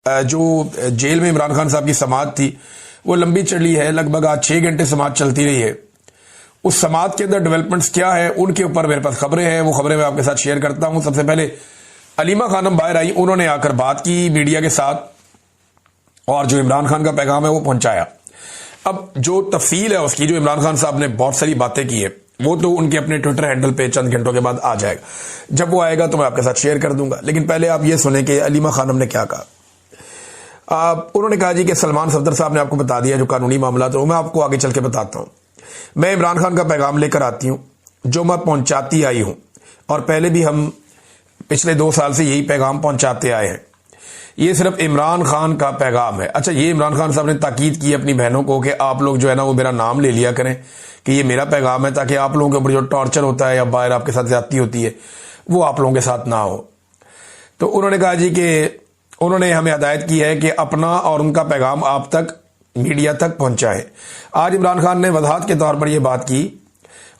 जो जेल में इमरान खान साहब की समाअत थी वो लंबी चली है, लगभग आज 6 घंटे समाअत चलती रही है। उस समाअत के अंदर डेवलपमेंट्स क्या है उनके ऊपर मेरे पास खबरें हैं, वो खबरें मैं आपके साथ शेयर करता हूं। सबसे पहले अलीमा खानम बाहर आई, उन्होंने आकर बात की मीडिया के साथ और जो इमरान खान का पैगाम है वो पहुंचाया। अब जो तफसील है उसकी, जो इमरान खान साहब ने बहुत सारी बातें की है, वो तो उनके अपने ट्विटर हैंडल पे चंद घंटों के बाद आ जाएगा। जब वो आएगा तो मैं आपके साथ शेयर कर दूंगा, लेकिन पहले आप ये सुने कि अलीमा खानम ने क्या कहा। उन्होंने कहा जी कि सलमान सफदर साहब ने आपको बता दिया जो कानूनी मामला, तो मैं आपको आगे चल के बताता हूं। मैं इमरान खान का पैगाम लेकर आती हूं जो मैं पहुंचाती आई हूं, और पहले भी हम पिछले 2 साल से यही पैगाम पहुंचाते आए हैं। ये सिर्फ इमरान खान का पैगाम है। अच्छा, ये इमरान खान साहब ने ताकीद की अपनी बहनों को कि आप लोग जो है ना वो मेरा नाम ले लिया करें कि ये मेरा पैगाम है, ताकि आप लोगों के ऊपर जो टॉर्चर होता है या बाहर आपके साथ ज्यादती होती है वो आप लोगों के साथ ना हो। तो उन्होंने कहा जी कि उन्होंने हमें हिदायत की है कि अपना और उनका पैगाम आप तक, मीडिया तक पहुंचाएं। आज इमरान खान ने वजाहत के तौर पर यह बात की,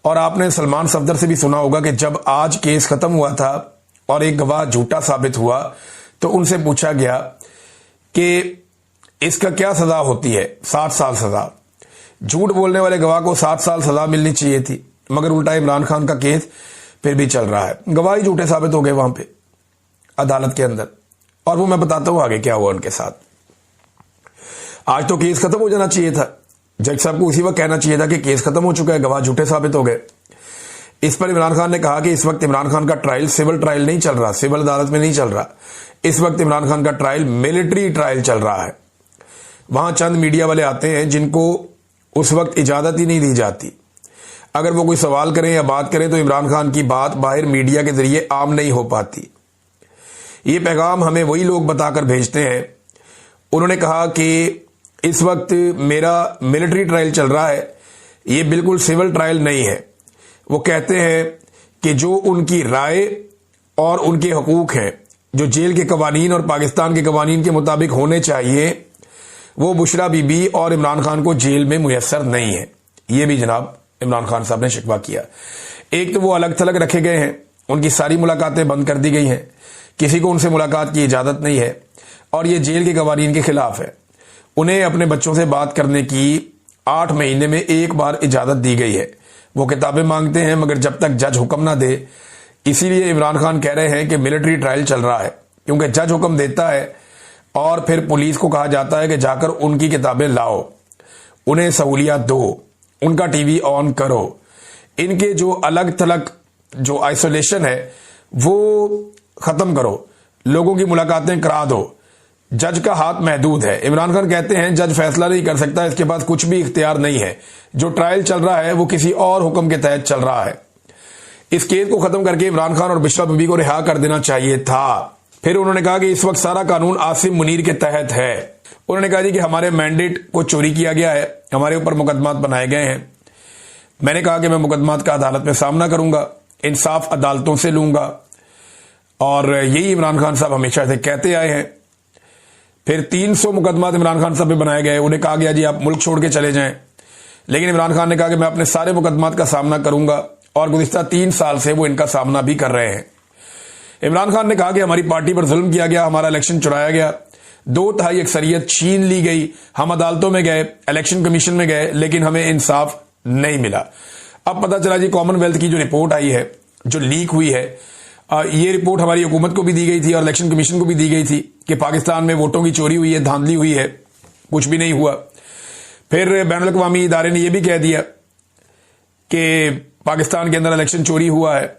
और आपने सलमान सफदर से भी सुना होगा कि जब आज केस खत्म हुआ था और एक गवाह झूठा साबित हुआ तो उनसे पूछा गया कि इसका क्या सजा होती है। 7 साल सजा। झूठ बोलने वाले गवाह को 7 साल सजा मिलनी चाहिए थी, मगर उल्टा इमरान खान का केस फिर भी चल रहा है। गवाह ही झूठे साबित हो गए वहां पे अदालत के अंदर, और वो मैं बताता हूं आगे क्या हुआ उनके साथ। आज तो केस खत्म हो जाना चाहिए था, जज साहब को उसी वक्त कहना चाहिए था कि केस खत्म हो चुका है, गवाह झूठे साबित हो गए। इस पर इमरान खान ने कहा कि इस वक्त इमरान खान का ट्रायल सिविल ट्रायल नहीं चल रहा, सिविल अदालत में नहीं चल रहा, इस वक्त इमरान खान का ट्रायल मिलिट्री ट्रायल चल रहा है। वहां चंद मीडिया वाले आते हैं जिनको उस वक्त इजाजत ही नहीं दी जाती। अगर वो कोई सवाल करें या बात करें तो इमरान खान की बात बाहर मीडिया के जरिए आम नहीं हो पाती। ये पैगाम हमें वही लोग बताकर भेजते हैं। उन्होंने कहा कि इस वक्त मेरा मिलिट्री ट्रायल चल रहा है, ये बिल्कुल सिविल ट्रायल नहीं है। वो कहते हैं कि जो उनकी राय और उनके हकूक हैं, जो जेल के कवानीन और पाकिस्तान के कवानीन के मुताबिक होने चाहिए, वो बुशरा बीबी और इमरान खान को जेल में मुयस्सर नहीं है। ये भी जनाब इमरान खान साहब ने शिकवा किया। एक तो वो अलग थलग रखे गए हैं, उनकी सारी मुलाकातें बंद कर दी गई हैं, किसी को उनसे मुलाकात की इजाजत नहीं है, और ये जेल के कवानीन के खिलाफ है। उन्हें अपने बच्चों से बात करने की 8 महीने में एक बार इजाजत दी गई है। वो किताबें मांगते हैं मगर जब तक जज हुक्म ना दे, इसीलिए इमरान खान कह रहे हैं कि मिलिट्री ट्रायल चल रहा है, क्योंकि जज हुक्म देता है और फिर पुलिस को कहा जाता है कि जाकर उनकी किताबें लाओ, उन्हें सहूलियत दो, उनका टीवी ऑन करो। इनके जो अलग थलग जो आइसोलेशन है वो खत्म करो, लोगों की मुलाकातें करा दो। जज का हाथ महदूद है। इमरान खान कहते हैं जज फैसला नहीं कर सकता, इसके पास कुछ भी इख्तियार नहीं है। जो ट्रायल चल रहा है वो किसी और हुक्म के तहत चल रहा है। इस केस को खत्म करके इमरान खान और बुशरा बीबी को रिहा कर देना चाहिए था। फिर उन्होंने कहा कि इस वक्त सारा कानून आसिम मुनीर के तहत है। उन्होंने कहा जी कि हमारे मैंडेट को चोरी किया गया है, हमारे ऊपर मुकदमात बनाए गए हैं। मैंने कहा कि मैं मुकदमात का अदालत में सामना करूंगा, इंसाफ अदालतों से लूंगा, और यही इमरान खान साहब हमेशा से कहते आए हैं। फिर 300 मुकदमात इमरान खान साहब पे बनाए गए। उन्हें कहा गया जी आप मुल्क छोड़ के चले जाएं, लेकिन इमरान खान ने कहा कि मैं अपने सारे मुकदमात का सामना करूंगा, और गुज़िश्ता 3 साल से वो इनका सामना भी कर रहे हैं। इमरान खान ने कहा कि हमारी पार्टी पर जुल्म किया गया, हमारा इलेक्शन चुराया गया, 2/3 अक्सरियत छीन ली गई, हम अदालतों में गए, इलेक्शन कमीशन में गए, लेकिन हमें इंसाफ नहीं मिला। अब पता चला जी कॉमनवेल्थ की जो रिपोर्ट आई है, जो लीक हुई है, ये रिपोर्ट हमारी हुकूमत को भी दी गई थी और इलेक्शन कमीशन को भी दी गई थी कि पाकिस्तान में वोटों की चोरी हुई है, धांधली हुई है, कुछ भी नहीं हुआ। फिर बैनुल अक़वामी इदारे ने यह भी कह दिया कि पाकिस्तान के अंदर इलेक्शन चोरी हुआ है,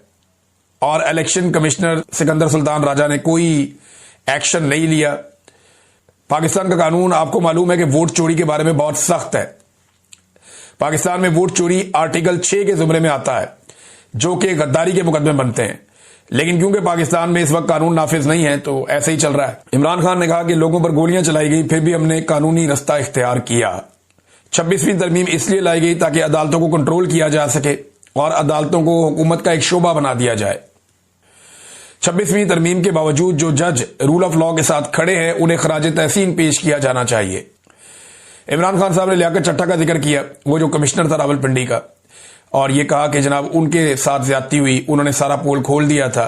और इलेक्शन कमिश्नर सिकंदर सुल्तान राजा ने कोई एक्शन नहीं लिया। पाकिस्तान का कानून आपको मालूम है कि वोट चोरी के बारे में बहुत सख्त है। पाकिस्तान में वोट चोरी आर्टिकल 6 के जुमरे में आता है, जो कि गद्दारी के मुकदमे बनते हैं, लेकिन क्योंकि पाकिस्तान में इस वक्त कानून नाफिज नहीं है तो ऐसे ही चल रहा है। इमरान खान ने कहा कि लोगों पर गोलियां चलाई गई, फिर भी हमने कानूनी रास्ता इख्तियार किया। 26वीं तरमीम इसलिए लाई गई ताकि अदालतों को कंट्रोल किया जा सके और अदालतों को हुकूमत का एक शोबा बना दिया जाए। 26वीं तरमीम के बावजूद जो जज रूल ऑफ लॉ के साथ खड़े हैं उन्हें खराज तहसीन पेश किया जाना चाहिए। इमरान खान साहब ने लियाकत चट्टा का जिक्र किया, वो जो कमिश्नर था रावलपिंडी का, और ये कहा कि जनाब उनके साथ ज्यादती हुई, उन्होंने सारा पोल खोल दिया था।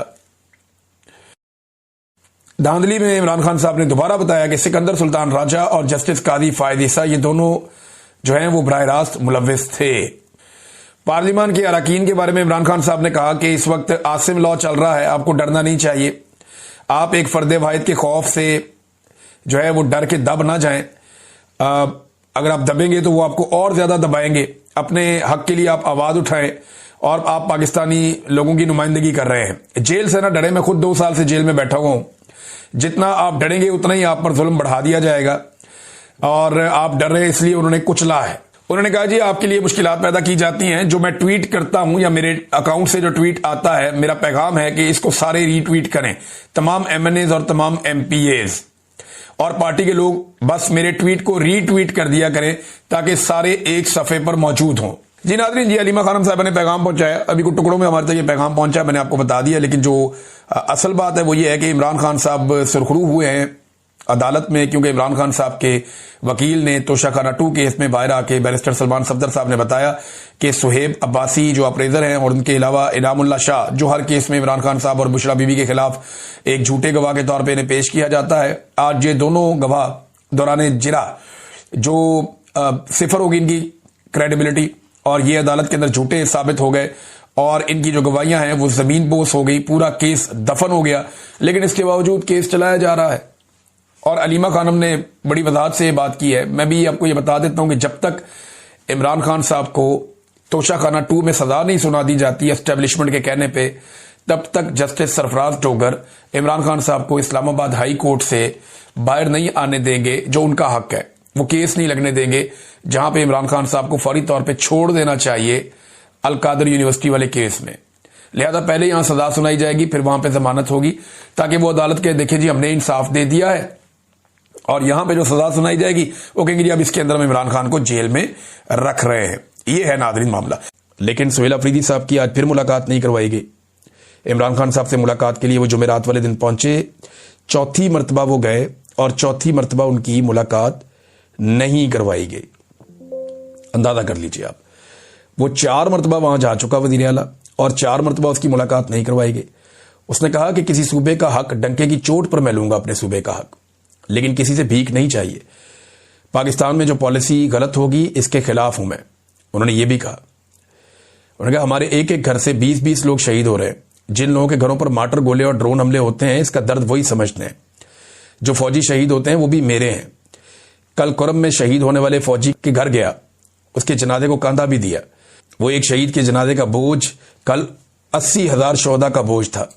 धांधली में इमरान खान साहब ने दोबारा बताया कि सिकंदर सुल्तान राजा और जस्टिस कादी फायद ईसा ये दोनों जो हैं वो बराह रास्त मुलव्विस थे। पार्लियामान के अरकान के बारे में इमरान खान साहब ने कहा कि इस वक्त आसिम लॉ चल रहा है, आपको डरना नहीं चाहिए। आप एक फर्द वाहिद के खौफ से जो है वो डर के दब ना जाएं। अगर आप दबेंगे तो वो आपको और ज्यादा दबाएंगे। अपने हक के लिए आप आवाज उठाएं और आप पाकिस्तानी लोगों की नुमाइंदगी कर रहे हैं। जेल से ना डरे, मैं खुद 2 साल से जेल में बैठा हुआ हूं। जितना आप डरेंगे उतना ही आप पर जुल्म बढ़ा दिया जाएगा और आप डर रहे इसलिए उन्होंने कुचला है। उन्होंने कहा जी आपके लिए मुश्किलात पैदा की जाती हैं। जो मैं ट्वीट करता हूं या मेरे अकाउंट से जो ट्वीट आता है, मेरा पैगाम है कि इसको सारे रीट्वीट करें, तमाम एमएनएज और तमाम एमपीएज और पार्टी के लोग बस मेरे ट्वीट को रीट्वीट कर दिया करें ताकि सारे एक सफे पर मौजूद हों। जी नाज़रीन, जी अलीमा खानम साहब ने पैगाम पहुंचाया। अभी कुछ टुकड़ों में हमारे तक ये पैगाम पहुंचा, मैंने आपको बता दिया। लेकिन जो असल बात है वो ये है कि इमरान खान साहब सुरखरू हुए हैं अदालत में, क्योंकि इमरान खान साहब के वकील ने तोशाखाना 2 केस में बाहर आके बैरिस्टर सलमान सफदर साहब ने बताया कि सुहेब अब्बासी जो अप्रेजर हैं और उनके अलावा इनामुल्लाह शाह जो हर केस में इमरान खान साहब और बुशरा बीबी के खिलाफ एक झूठे गवाह के तौर पर इन्हें पेश किया जाता है, आज ये दोनों गवाह दौरान जिरा जो सिफर होगी इनकी क्रेडिबिलिटी और ये अदालत के अंदर झूठे साबित हो गए और इनकी जो गवाहियां हैं वो जमीन बोस हो गई, पूरा केस दफन हो गया। लेकिन इसके बावजूद केस चलाया जा रहा है और अलीमा खानम ने बड़ी वजाहत से ये बात की है। मैं भी आपको ये बता देता हूं कि जब तक इमरान खान साहब को तोशाखाना 2 में सजा नहीं सुना दी जाती एस्टेब्लिशमेंट के कहने पे, तब तक जस्टिस सरफराज टोगर इमरान खान साहब को इस्लामाबाद हाई कोर्ट से बाहर नहीं आने देंगे, जो उनका हक है। वो केस नहीं लगने देंगे जहां पे इमरान खान साहब को फौरी तौर पे छोड़ देना चाहिए अल कादर यूनिवर्सिटी वाले केस में। लिहाजा पहले यहां सजा सुनाई जाएगी, फिर वहां पे जमानत होगी ताकि वो अदालत के देखे जी हमने इंसाफ दे दिया है। और यहां पे जो सजा सुनाई जाएगी वो कहेंगे जी अब इसके अंदर हम इमरान खान को जेल में रख रहे हैं। ये है नाज़रीन मामला। लेकिन सुहेल अफरीदी साहब की आज फिर मुलाकात नहीं करवाई गई। इमरान खान साहब से मुलाकात के लिए वो जुमेरात वाले दिन पहुंचे, चौथी मरतबा वो गए और चौथी मरतबा उनकी मुलाकात नहीं करवाई गई। अंदाजा कर लीजिए आप, वो 4 मरतबा वहां जा चुका वजीर आला और 4 मरतबा उसकी मुलाकात नहीं करवाई गई। उसने कहा कि किसी सूबे का हक डंके की चोट पर मैं लूंगा, अपने सूबे का हक, लेकिन किसी से भीख नहीं चाहिए। पाकिस्तान में जो पॉलिसी गलत होगी इसके खिलाफ हूं मैं। उन्होंने ये भी कहा, उन्होंने कहा हमारे एक एक घर से 20-20 लोग शहीद हो रहे हैं। जिन लोगों के घरों पर मार्टर गोले और ड्रोन हमले होते हैं इसका दर्द वही समझते हैं। जो फौजी शहीद होते हैं वो भी मेरे हैं। कल कुरम में शहीद होने वाले फौजी के घर गया, उसके जनाजे को कंधा भी दिया। वो एक शहीद के जनाजे का बोझ कल 80,000 शोहदा का बोझ था।